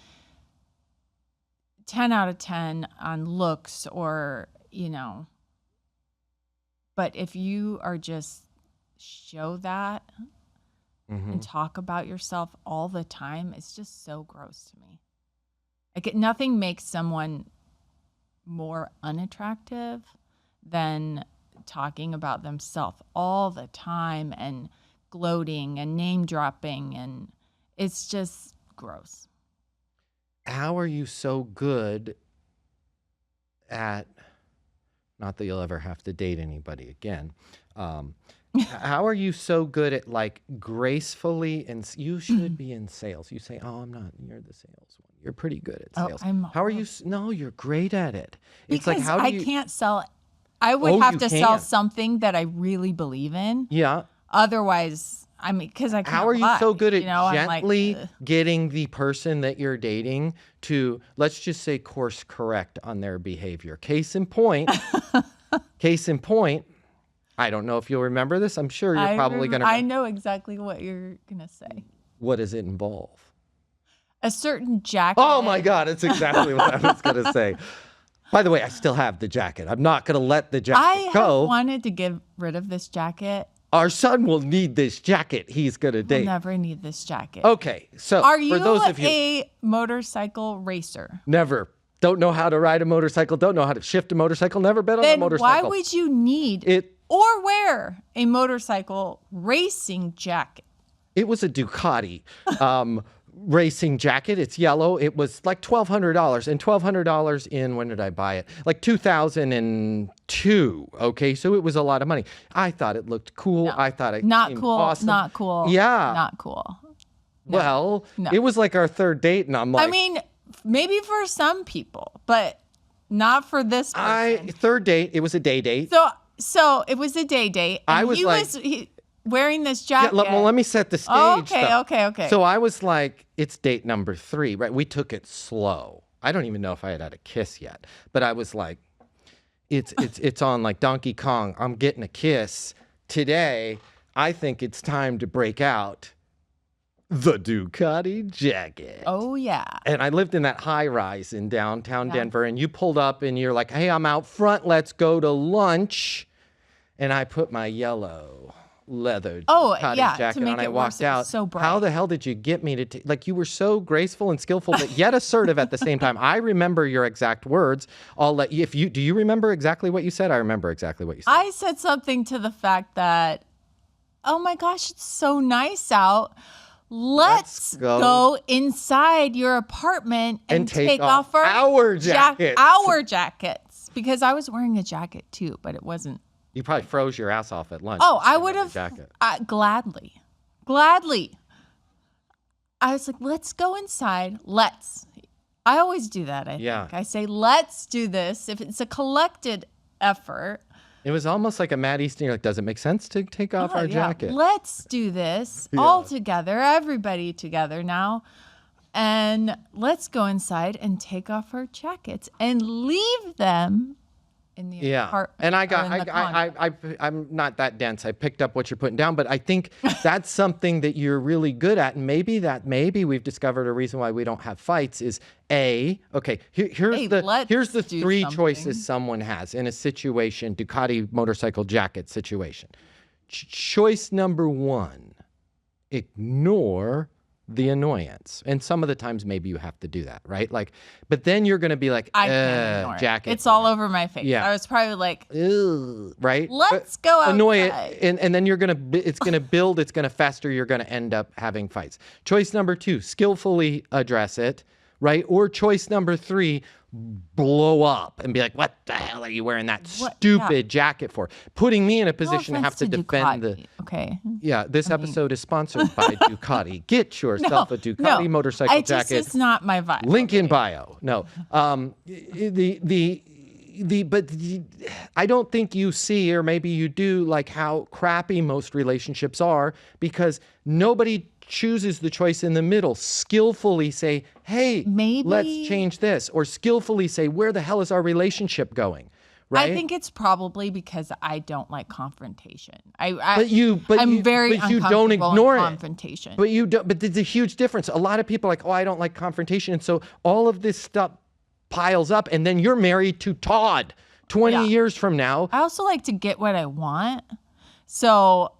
10 out of 10 on looks or, but if you are just show that and talk about yourself all the time, it's just so gross to me. Like nothing makes someone more unattractive than talking about themselves all the time and gloating and name dropping, and it's just gross. How are you so good at, not that you'll ever have to date anybody again, how are you so good at like gracefully, and you should be in sales. You say, oh, I'm not, you're the sales one. You're pretty good at sales. How are you? No, you're great at it. It's because like, how do you? I can't sell. I would have to sell something that I really believe in. Yeah. Otherwise, I mean, because I can't. How are you so good at gently like, getting the person that you're dating to, let's just say, course correct on their behavior? Case in point, I don't know if you'll remember this. I'm sure you're probably going to. I know exactly what you're going to say. What does it involve? A certain jacket. Oh my God, it's exactly what I was going to say. By the way, I still have the jacket. I'm not going to let the jacket go. I wanted to get rid of this jacket. Our son will need this jacket. He's going to date. We'll never need this jacket. Okay, so are you for those of you, a motorcycle racer? Never. Don't know how to ride a motorcycle. Don't know how to shift a motorcycle. Never been on a motorcycle. Why would you need it or wear a motorcycle racing jacket? It was a Ducati racing jacket. It's yellow. It was like $1,200, and $1,200 in, when did I buy it? Like 2002. Okay, so it was a lot of money. I thought it looked cool. No, I thought it not seemed cool. awesome. Not cool. Yeah, not cool. No. Well, it was like our third date, and I'm like, I mean, maybe for some people, but not for this person. Third date. It was a day date. So it was a day date. And I was wearing this jacket. Yeah, well, let me set the stage. Okay. So I was like, it's date number 3, right? We took it slow. I don't even know if I had a kiss yet, but I was like, it's on like Donkey Kong. I'm getting a kiss today. I think it's time to break out the Ducati jacket. Oh yeah. And I lived in that high rise in downtown Denver, and you pulled up and you're like, hey, I'm out front. Let's go to lunch. And I put my yellow leather Ducati jacket on. I walked out. So bright. How the hell did you get me to like, you were so graceful and skillful, but yet assertive at the same time. I remember your exact words. I'll let you, do you remember exactly what you said? I remember exactly what you said. I said something to the fact that, oh my gosh, it's so nice out. Let's go inside your apartment and take off our jackets. Our jackets. Because I was wearing a jacket too, but it wasn't. You probably froze your ass off at lunch. Oh, I would have gladly. I was like, let's go inside. I always do that, I think. I say, let's do this. If it's a collected effort. It was almost like a Matt Easton. You're like, does it make sense to take off our jacket? Let's do this all together, everybody together now. and let's go inside and take off our jackets and leave them in the apartment. And I'm not that dense. I picked up what you're putting down, but I think that's something that you're really good at. And maybe we've discovered a reason why we don't have fights is here's the three choices someone has in a situation, Ducati motorcycle jacket situation. Choice number one, ignore the annoyance. And some of the times maybe you have to do that, right? Like, but then you're going to be like, I can't ignore jacket. It's all over my face. Yeah. I was probably like, ugh, right? Let's go outside. Annoy it. And then it's going to build, it's going to fester. You're going to end up having fights. Choice number two, skillfully address it, right? Or choice number three, blow up and be like, what the hell are you wearing that stupid jacket for? Putting me in a position to have to defend Ducati. Okay. Yeah, this episode is sponsored by Ducati. Get yourself a Ducati motorcycle jacket. It's not my vibe. Link in bio. No. But I don't think you see, or maybe you do, like how crappy most relationships are, because nobody chooses the choice in the middle. Skillfully say, hey, let's change this. Or skillfully say, where the hell is our relationship going? Right? I think it's probably because I don't like confrontation. I'm very uncomfortable you don't ignore in confrontation. But there's a huge difference. A lot of people are like, oh, I don't like confrontation. And so all of this stuff piles up, and then you're married to Todd 20 years from now. I also like to get what I want. So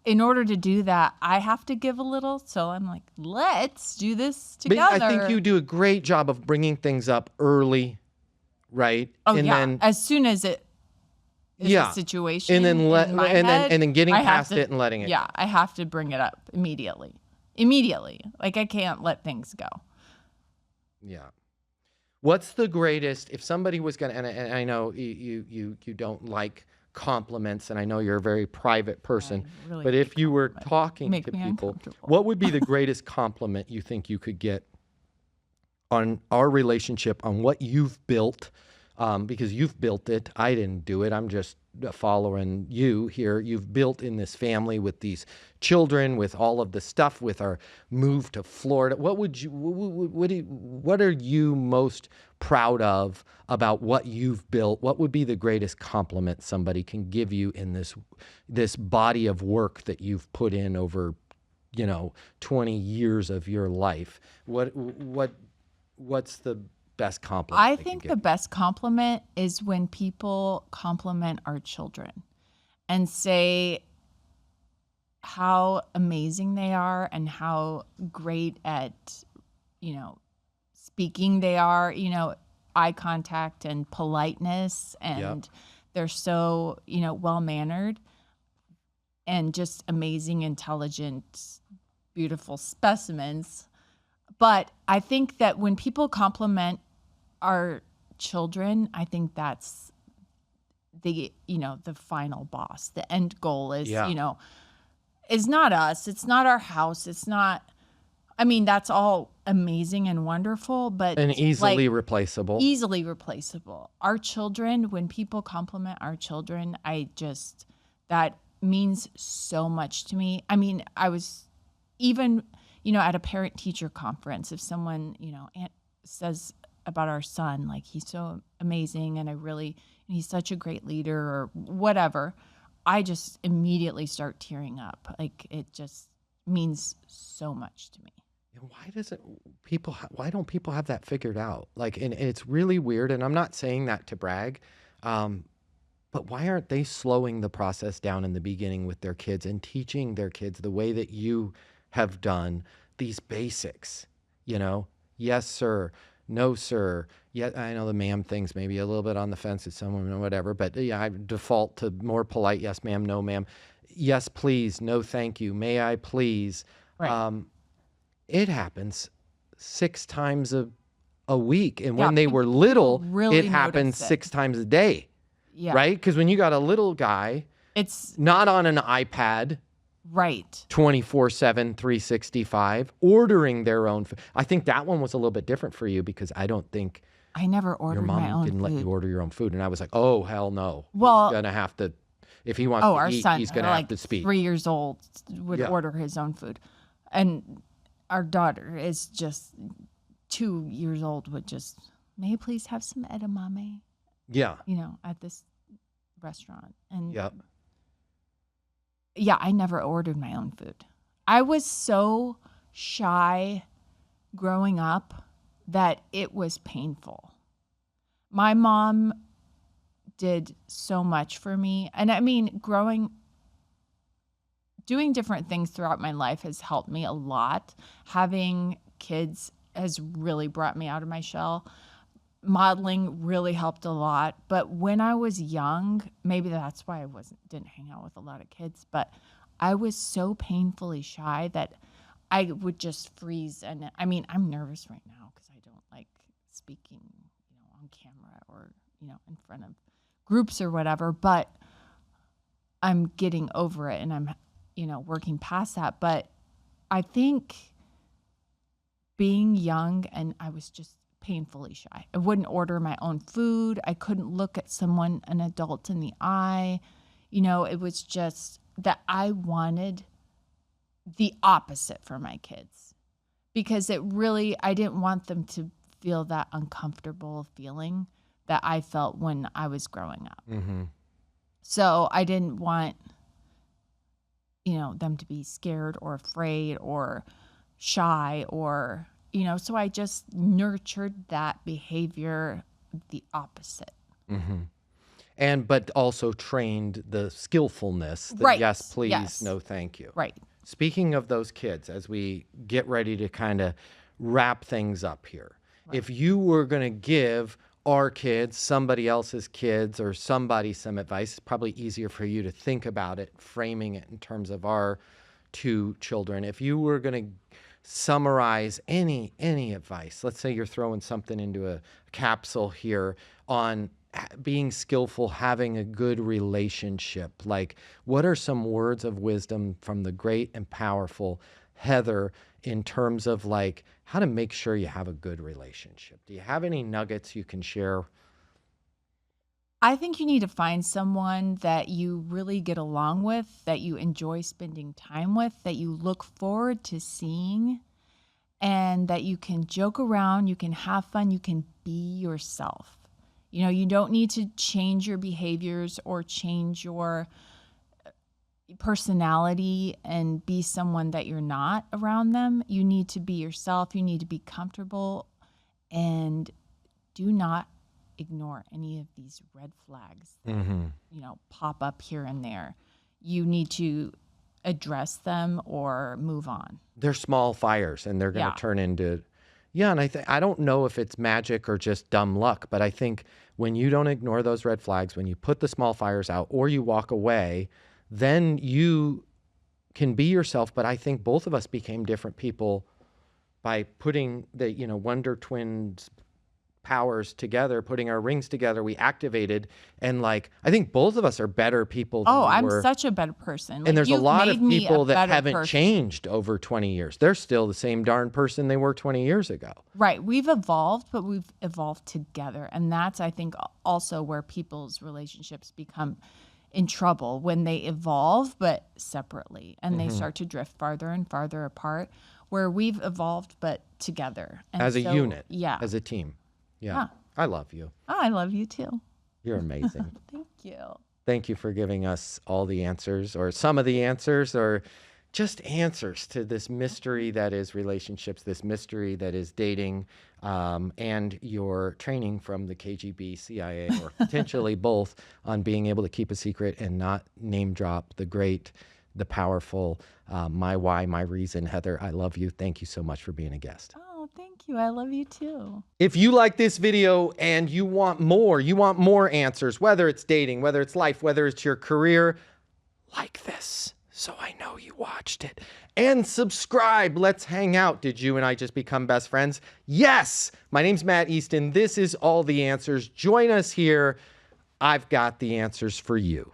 in order to do that, I have to give a little. So I'm like, let's do this together. But I think you do a great job of bringing things up early, right? Oh, and then as soon as it is a situation, and then getting past it and letting it. Yeah, I have to bring it up immediately. Like I can't let things go. Yeah. What's the greatest, if somebody was going to, and I know you don't like compliments, and I know you're a very private person, really, but if you were talking to people, what would be the greatest compliment you think you could get on our relationship, on what you've built? Because you've built it. I didn't do it. I'm just following you here. You've built in this family with these children, with all of the stuff, with our move to Florida. What are you most proud of about what you've built? What would be the greatest compliment somebody can give you in this body of work that you've put in over, 20 years of your life? What's the best compliment? I think the best compliment is when people compliment our children and say how amazing they are and how great at, speaking they are, eye contact and politeness, and they're so, well-mannered and just amazing, intelligent, beautiful specimens. But I think that when people compliment our children, I think that's the final boss. The end goal is, is not us. It's not our house. It's not, that's all amazing and wonderful, but and easily replaceable. Easily replaceable. Our children, when people compliment our children, that means so much to me. I was even, at a parent-teacher conference, if someone, says about our son, like, he's so amazing and he's such a great leader or whatever, I just immediately start tearing up. Like, it just means so much to me. And why don't people have that figured out? Like, and it's really weird, and I'm not saying that to brag, but why aren't they slowing the process down in the beginning with their kids and teaching their kids the way that you have done, these basics, yes, sir, no, sir. Yeah, I know the ma'am thing's maybe a little bit on the fence with someone or whatever, but yeah, I default to more polite, yes, ma'am, no, ma'am. Yes, please, no, thank you. May I please? Right. It happens 6 times a week. And when they were little, it happened 6 times a day. Yeah. Right? Because when you got a little guy, it's not on an iPad. Right. 24/7, 365, ordering their own food. I think that one was a little bit different for you because I don't think I never ordered my own food. Your mom didn't let you order your own food. And I was like, oh, hell no. Well, he's going to have to, if he wants to eat, he's going to have to speak. 3 years old would order his own food. And our daughter is just 2 years old, would just, may I please have some edamame, Yeah. at this restaurant. And Yep. yeah, I never ordered my own food. I was so shy growing up that it was painful. My mom did so much for me. And I mean, doing different things throughout my life has helped me a lot. Having kids has really brought me out of my shell. Modeling really helped a lot. But when I was young, maybe that's why I didn't hang out with a lot of kids, but I was so painfully shy that I would just freeze. And I mean, I'm nervous right now because I don't like speaking, on camera or, in front of groups or whatever, but I'm getting over it and I'm, working past that. But I think being young, and I was just painfully shy. I wouldn't order my own food. I couldn't look at an adult in the eye. It was just that I wanted the opposite for my kids because I didn't want them to feel that uncomfortable feeling that I felt when I was growing up. Mm-hmm. So I didn't want, them to be scared or afraid or shy or, so I just nurtured that behavior, the opposite. Mm-hmm. But also trained the skillfulness that Right. yes, please, Yes. no, thank you. Right. Speaking of those kids, as we get ready to kind of wrap things up here, if you were going to give our kids, somebody else's kids, or somebody some advice, it's probably easier for you to think about it, framing it in terms of our 2 children. If you were going to summarize any advice, let's say you're throwing something into a capsule here on being skillful, having a good relationship, like what are some words of wisdom from the great and powerful Heather in terms of like how to make sure you have a good relationship? Do you have any nuggets you can share? I think you need to find someone that you really get along with, that you enjoy spending time with, that you look forward to seeing, and that you can joke around, you can have fun, you can be yourself. You don't need to change your behaviors or change your personality and be someone that you're not around them. You need to be yourself. You need to be comfortable, and do not ignore any of these red flags that, pop up here and there. You need to address them or move on. They're small fires and they're going to turn into, and I don't know if it's magic or just dumb luck, but I think when you don't ignore those red flags, when you put the small fires out or you walk away, then you can be yourself. But I think both of us became different people by putting the, Wonder Twins powers together, putting our rings together, we activated. And I think both of us are better people than I'm were. such a better person. And there's a lot of people that haven't person. changed over 20 years. They're still the same darn person they were 20 years ago. Right. We've evolved, but we've evolved together. And that's, I think, also where people's relationships become in trouble when they evolve, but separately. And they start to drift farther and farther apart, where we've evolved, but together. And as a unit. Yeah. As a team. Yeah. I love you. Oh, I love you too. You're amazing. Thank you. Thank you for giving us all the answers, or some of the answers, or just answers to this mystery that is relationships, this mystery that is dating, and your training from the KGB, CIA, or potentially both, on being able to keep a secret and not name drop the great, the powerful, my why, my reason. Heather, I love you. Thank you so much for being a guest. Oh, thank you. I love you too. If you like this video and you want more answers, whether it's dating, whether it's life, whether it's your career, like this, so I know you watched it. And subscribe. Let's hang out. Did you and I just become best friends? Yes. My name's Matt Easton. This is All the Answers. Join us here. I've got the answers for you.